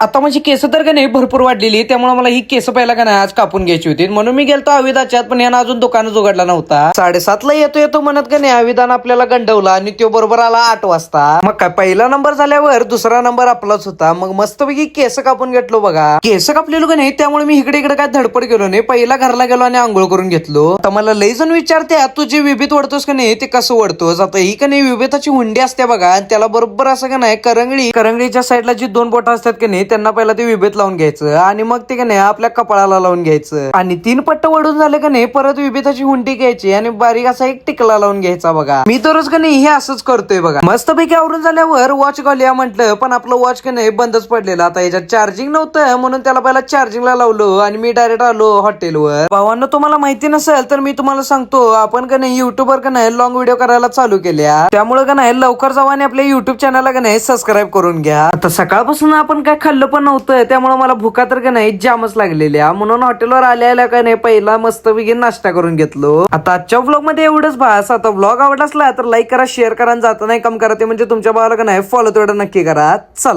आता माझी केस तर का नाही भरपूर वाढलेली, त्यामुळे मला ही केस पहिला का नाही आज कापून घ्यायची होती. म्हणून मी गेलतो आविदाच्यात, पण यानं अजून दुकानच उघडला नव्हता. 7:30ला येतो म्हणत का नाही आविदानं आपल्याला गंडवला आणि तो बरोबर आला 8 वाजता. मग काय पहिला नंबर झाल्यावर दुसरा नंबर आपलाच होता. मग मस्तपैकी केस कापून घेतलो बघा. केस कापलेलो का नाही, त्यामुळे मी इकडे काय धडपड गेलो नाही. पहिला घरला गेलो आणि आंघोळ करून घेतलो. तर मला लई जण विचारते तू जे विभीत वडतोस का नाही ते कसं वडतोस. आता ही का नाही विभेताची हुंडी असते बघा, त्याला बरोबर असं का नाही करंगळीच्या साईडला जी 2 बोटं असतात का नाही त्यांना पहिला ते विभेत लावून घ्यायचं आणि मग ते का नाही आपल्या कपाळाला लावून घ्यायचं आणि 3 पट्ट वडून झाले का नाही परत विभेताची हुंडी घ्यायची आणि बारीक असा एक टिकला लावून घ्यायचा बघा. मी दररोज का नाही हे असंच करतोय बघा. मस्तपैकी आवरून झाल्यावर वॉच घालूया म्हटलं, पण आपलं वॉच का नाही बंदच पडलेलं. आता याच्यात चार्जिंग नव्हतं म्हणून त्याला पहिला चार्जिंगला लावलो आणि मी डायरेक्ट आलो हॉटेलवर. भावांनो तुम्हाला माहिती नसेल तर मी तुम्हाला सांगतो, आपण का नाही युट्यूबवर का नाही लॉंग व्हिडिओ करायला चालू केल्या. त्यामुळे का नाही लवकर जाऊ आणि आपल्या युट्यूब चॅनलला का नाही सबस्क्राईब करून घ्या. आता सकाळपासून आपण काय खाल्लं पण नव्हतं, त्यामुळे मला भुका तर का नाही जामच लागलेल्या. म्हणून हॉटेलवर आल्या का नाही पहिला मस्तपैकी नाश्ता करून घेतलो. आता आजच्या व्लॉग मध्ये एवढंच भास. आता व्लॉग आवडला असला तर लाईक करा, शेअर करा आणि जाता नाही काम करा ते म्हणजे तुमच्या भावाला का नाही फॉलो तेवढं नक्की करा. चला.